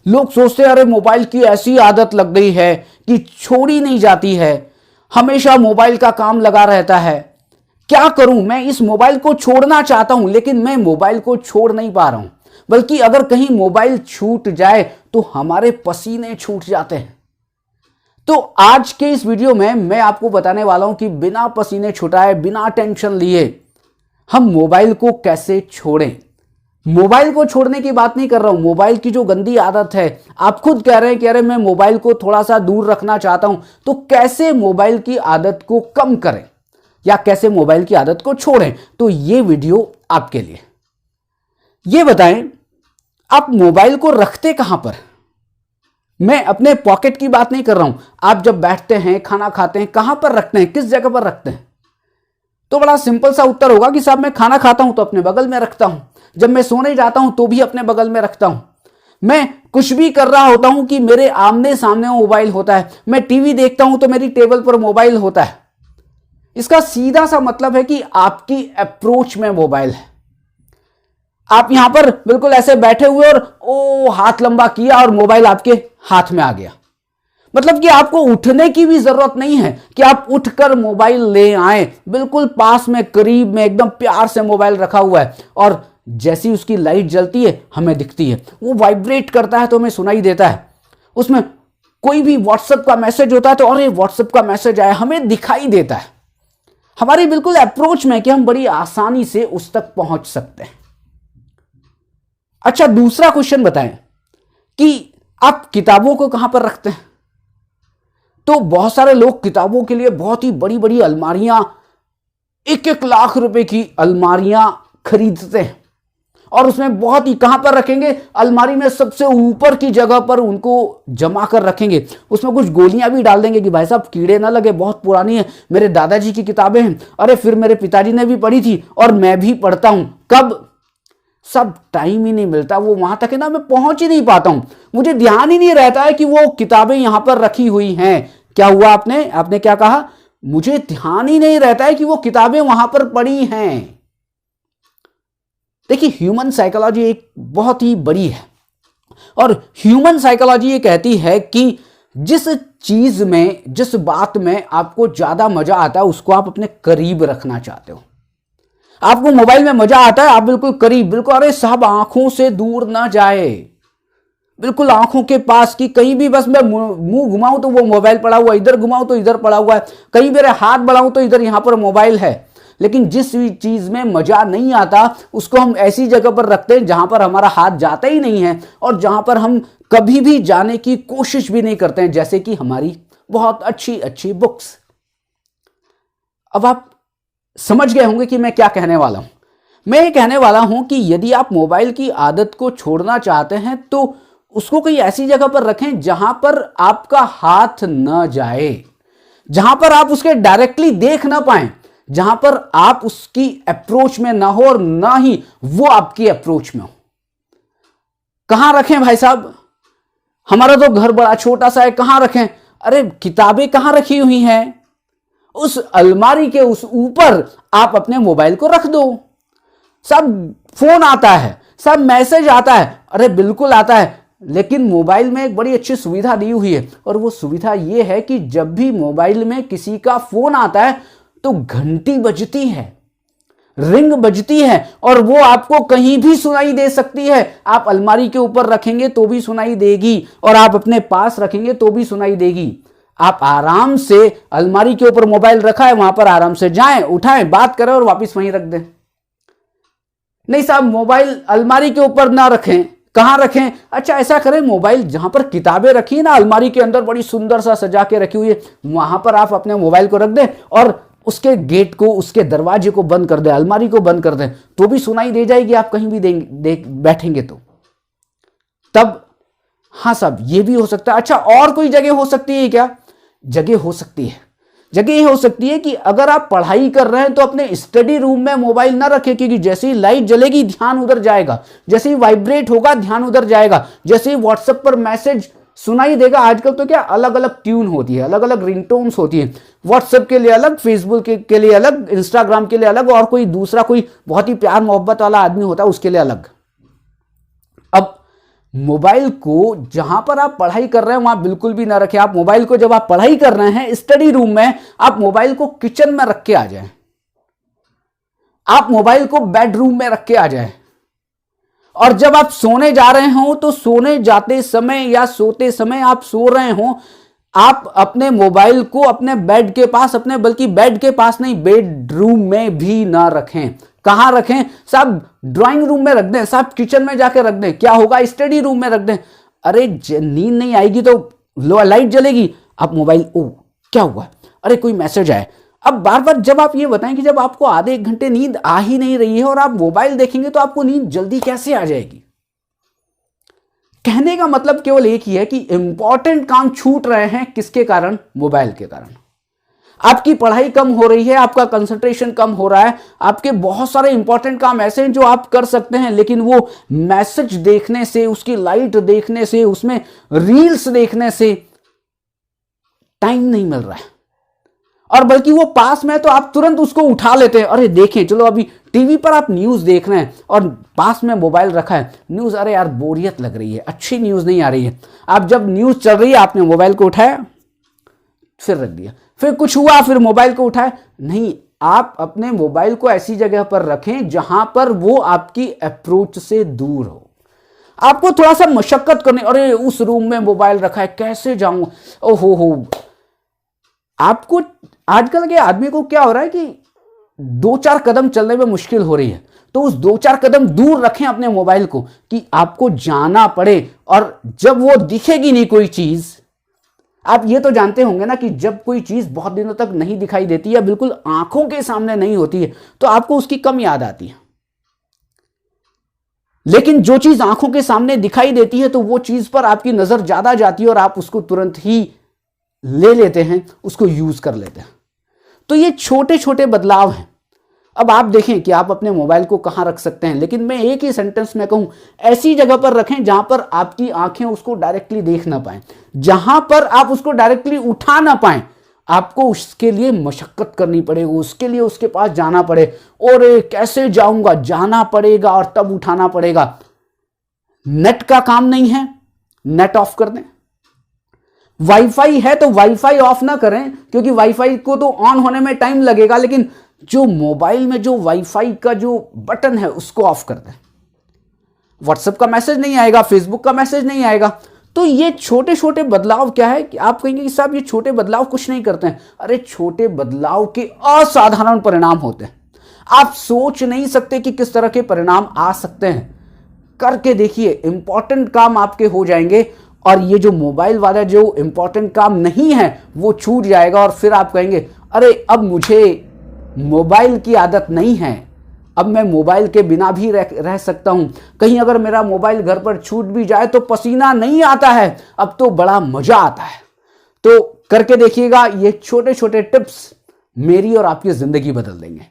लोग सोचते हैं अरे मोबाइल की ऐसी आदत लग गई है कि छोड़ी नहीं जाती है, हमेशा मोबाइल का काम लगा रहता है। क्या करूं, मैं इस मोबाइल को छोड़ना चाहता हूं लेकिन मैं मोबाइल को छोड़ नहीं पा रहा हूं, बल्कि अगर कहीं मोबाइल छूट जाए तो हमारे पसीने छूट जाते हैं। तो आज के इस वीडियो में मैं आपको बताने वाला हूं कि बिना पसीने छुटाए, बिना टेंशन लिए हम मोबाइल को कैसे छोड़ें। मोबाइल को छोड़ने की बात नहीं कर रहा हूं, मोबाइल की जो गंदी आदत है, आप खुद कह रहे हैं कि अरे मैं मोबाइल को थोड़ा सा दूर रखना चाहता हूं, तो कैसे मोबाइल की आदत को कम करें या कैसे मोबाइल की आदत को छोड़ें। तो ये वीडियो आपके लिए। ये बताएं, आप मोबाइल को रखते कहां पर? मैं अपने पॉकेट की बात नहीं कर रहा हूं। आप जब बैठते हैं, खाना खाते हैं, कहां पर रखते हैं, किस जगह पर रखते हैं? तो बड़ा सिंपल सा उत्तर होगा कि साहब मैं खाना खाता हूं तो अपने बगल में रखता हूं, जब मैं सोने जाता हूं तो भी अपने बगल में रखता हूं, मैं कुछ भी कर रहा होता हूं कि मेरे आमने सामने मोबाइल होता है, मैं टीवी देखता हूं तो मेरी टेबल पर मोबाइल होता है। इसका सीधा सा मतलब है कि आपकी अप्रोच में मोबाइल है। आप यहां पर बिल्कुल ऐसे बैठे हुए और ओ हाथ लंबा किया और मोबाइल आपके हाथ में आ गया। मतलब कि आपको उठने की भी जरूरत नहीं है कि आप उठकर मोबाइल ले आए, बिल्कुल पास में, करीब में, एकदम प्यार से मोबाइल रखा हुआ है और जैसी उसकी लाइट जलती है हमें दिखती है, वो वाइब्रेट करता है तो हमें सुनाई देता है। उसमें कोई भी व्हाट्सएप का मैसेज होता है तो अरे व्हाट्सएप का मैसेज आया, हमें दिखाई देता है। हमारी बिल्कुल अप्रोच में कि हम बड़ी आसानी से उस तक पहुंच सकते हैं। अच्छा, दूसरा क्वेश्चन बताएं कि आप किताबों को कहां पर रखते हैं? तो बहुत सारे लोग किताबों के लिए बहुत ही बड़ी बड़ी अलमारियां, 1-1 लाख रुपए की अलमारियां खरीदते हैं और उसमें बहुत ही, कहां पर रखेंगे? अलमारी में सबसे ऊपर की जगह पर उनको जमा कर रखेंगे। उसमें कुछ गोलियां भी डाल देंगे कि भाई साहब कीड़े ना लगे, बहुत पुरानी है, मेरे दादाजी की किताबें हैं, अरे फिर मेरे पिताजी ने भी पढ़ी थी और मैं भी पढ़ता हूं। कब? सब टाइम ही नहीं मिलता, वो वहां तक है ना, मैं पहुंच ही नहीं पाता हूं, मुझे ध्यान ही नहीं रहता है कि वो किताबें यहां पर रखी हुई हैं। क्या हुआ? आपने क्या कहा? मुझे ध्यान ही नहीं रहता है कि वो किताबें वहां पर पड़ी हैं। देखिए, ह्यूमन साइकोलॉजी एक बहुत ही बड़ी है और ह्यूमन साइकोलॉजी ये कहती है कि जिस चीज में, जिस बात में आपको ज्यादा मजा आता है उसको आप अपने करीब रखना चाहते हो। आपको मोबाइल में मजा आता है, आप बिल्कुल करीब, बिल्कुल अरे साहब आंखों से दूर ना जाए, बिल्कुल आंखों के पास, की कहीं भी बस मैं मुंह घुमाऊं तो वो मोबाइल पड़ा हुआ है, इधर घुमाऊं तो इधर पड़ा हुआ है, कहीं मेरे हाथ बढ़ाऊं तो इधर यहां पर मोबाइल है। लेकिन जिस चीज में मजा नहीं आता उसको हम ऐसी जगह पर रखते हैं जहां पर हमारा हाथ जाता ही नहीं है और जहां पर हम कभी भी जाने की कोशिश भी नहीं करते हैं, जैसे कि हमारी बहुत अच्छी अच्छी बुक्स। अब आप समझ गए होंगे कि मैं क्या कहने वाला हूं। मैं ये कहने वाला हूं कि यदि आप मोबाइल की आदत को छोड़ना चाहते हैं तो उसको कहीं ऐसी जगह पर रखें जहां पर आपका हाथ न जाए, जहां पर आप उसके डायरेक्टली देख ना पाए, जहां पर आप उसकी अप्रोच में ना हो और ना ही वो आपकी अप्रोच में हो। कहां रखें भाई साहब? हमारा तो घर बड़ा छोटा सा है, कहां रखें? अरे किताबें कहां रखी हुई हैं? उस अलमारी के उस ऊपर आप अपने मोबाइल को रख दो। सब फोन आता है, सब मैसेज आता है, अरे बिल्कुल आता है, लेकिन मोबाइल में एक बड़ी अच्छी सुविधा दी हुई है और वो सुविधा ये है कि जब भी मोबाइल में किसी का फोन आता है तो घंटी बजती है, रिंग बजती है और वो आपको कहीं भी सुनाई दे सकती है। आप अलमारी के ऊपर रखेंगे तो भी सुनाई देगी और आप अपने पास रखेंगे तो भी सुनाई देगी। आप आराम से, अलमारी के ऊपर मोबाइल रखा है, वहां पर आराम से जाएं, उठाएं, बात करें और वापस वहीं रख दें। नहीं साहब, मोबाइल अलमारी के ऊपर ना रखें, कहां रखें? अच्छा ऐसा करें, मोबाइल जहां पर किताबें रखी है ना, अलमारी के अंदर बड़ी सुंदर सा सजा के रखी हुई है, वहां पर आप अपने मोबाइल को रख दें और उसके गेट को, उसके दरवाजे को बंद कर दें, अलमारी को बंद कर दें, तो भी सुनाई दे जाएगी आप कहीं भी बैठेंगे तो। तब हाँ साहब, ये भी हो सकता है। अच्छा, और कोई जगह हो सकती है क्या? जगह हो सकती है। जगह ये हो सकती है कि अगर आप पढ़ाई कर रहे हैं तो अपने स्टडी रूम में मोबाइल ना रखें, क्योंकि जैसे ही लाइट जलेगी ध्यान उधर जाएगा, जैसे ही वाइब्रेट होगा ध्यान उधर जाएगा, जैसे ही व्हाट्सएप पर मैसेज सुनाई देगा। आजकल तो क्या अलग अलग ट्यून होती है, अलग अलग रिंगटोन्स होती है, व्हाट्सएप के लिए अलग, फेसबुक के लिए अलग, इंस्टाग्राम के लिए अलग, और कोई दूसरा कोई बहुत ही प्यार मोहब्बत वाला आदमी होता है उसके लिए अलग। अब मोबाइल को जहां पर आप पढ़ाई कर रहे हैं वहां बिल्कुल भी ना रखें। आप मोबाइल को, जब आप पढ़ाई कर रहे हैं स्टडी रूम में, आप मोबाइल को किचन में रख के आ जाएं। आप मोबाइल को बेडरूम में रख के आ जाएं। और जब आप सोने जा रहे हो तो सोने जाते समय या सोते समय आप सो रहे हो, आप अपने मोबाइल को अपने बेड के पास, अपने बल्कि बेड के पास नहीं, बेडरूम में भी ना रखें। कहां रखें साहब? ड्राइंग रूम में रख दें साहब, किचन में जाके रख दें, क्या होगा, स्टडी रूम में रख दें। अरे नींद नहीं आएगी तो लाइट जलेगी, आप मोबाइल, ओ क्या हुआ, अरे कोई मैसेज आया। अब बार बार जब आप ये बताएं कि जब आपको आधे एक घंटे नींद आ ही नहीं रही है और आप मोबाइल देखेंगे तो आपको नींद जल्दी कैसे आ जाएगी? कहने का मतलब केवल एक ही है कि इंपॉर्टेंट काम छूट रहे हैं, किसके कारण? मोबाइल के कारण। आपकी पढ़ाई कम हो रही है, आपका कंसंट्रेशन कम हो रहा है, आपके बहुत सारे इंपॉर्टेंट काम ऐसे हैं जो आप कर सकते हैं, लेकिन वो मैसेज देखने से, उसकी लाइट देखने से, उसमें रील्स देखने से टाइम नहीं मिल रहा है। और बल्कि वो पास में है तो आप तुरंत उसको उठा लेते हैं, अरे देखें, चलो अभी टीवी पर आप न्यूज़ देख रहे हैं और पास में मोबाइल रखा है, न्यूज़, अरे यार बोरियत लग रही है, अच्छी न्यूज़ नहीं आ रही है। आप जब न्यूज़ चल रही है आपने मोबाइल को उठाया, फिर रख दिया, फिर कुछ हुआ, फिर मोबाइल को उठाया, नहीं, आप अपने मोबाइल को ऐसी जगह पर रखें जहां पर वो आपकी अप्रोच से दूर हो। आपको थोड़ा सा मशक्कत करनी, अरे उस रूम में मोबाइल रखा है, कैसे जाऊं, ओहो हो। आपको आजकल के आदमी को क्या हो रहा है कि 2-4 कदम चलने में मुश्किल हो रही है, तो उस 2-4 कदम दूर रखें अपने मोबाइल को कि आपको जाना पड़े, और जब वो दिखेगी नहीं कोई चीज, आप ये तो जानते होंगे ना कि जब कोई चीज बहुत दिनों तक नहीं दिखाई देती या बिल्कुल आंखों के सामने नहीं होती है तो आपको उसकी कम याद आती है। लेकिन जो चीज आंखों के सामने दिखाई देती है तो वो चीज पर आपकी नजर ज्यादा जाती है और आप उसको तुरंत ही ले लेते हैं, उसको यूज कर लेते हैं। तो ये छोटे छोटे बदलाव हैं। अब आप देखें कि आप अपने मोबाइल को कहां रख सकते हैं, लेकिन मैं एक ही सेंटेंस में कहूं, ऐसी जगह पर रखें जहां पर आपकी आंखें उसको डायरेक्टली देख ना पाए, जहां पर आप उसको डायरेक्टली उठा ना पाए। आपको उसके लिए मशक्कत करनी पड़ेगी, उसके लिए उसके पास जाना पड़े, और कैसे जाऊंगा, जाना पड़ेगा और तब उठाना पड़ेगा। नेट का काम नहीं है, नेट ऑफ कर दें। वाईफाई है तो वाईफाई ऑफ ना करें, क्योंकि वाईफाई को तो ऑन होने में टाइम लगेगा, लेकिन जो मोबाइल में जो वाईफाई का जो बटन है उसको ऑफ कर दें। व्हाट्सएप का मैसेज नहीं आएगा, फेसबुक का मैसेज नहीं आएगा। तो ये छोटे छोटे बदलाव क्या है कि आप कहेंगे कि साहब ये छोटे बदलाव कुछ नहीं करते हैं। अरे छोटे बदलाव के असाधारण परिणाम होते हैं। आप सोच नहीं सकते कि किस तरह के परिणाम आ सकते हैं। करके देखिए, इंपॉर्टेंट काम आपके हो जाएंगे और ये जो मोबाइल वाला जो इंपॉर्टेंट काम नहीं है वो छूट जाएगा, और फिर आप कहेंगे अरे अब मुझे मोबाइल की आदत नहीं है, अब मैं मोबाइल के बिना भी रह सकता हूं। कहीं अगर मेरा मोबाइल घर पर छूट भी जाए तो पसीना नहीं आता है, अब तो बड़ा मजा आता है। तो करके देखिएगा, ये छोटे छोटे टिप्स मेरी और आपकी जिंदगी बदल देंगे।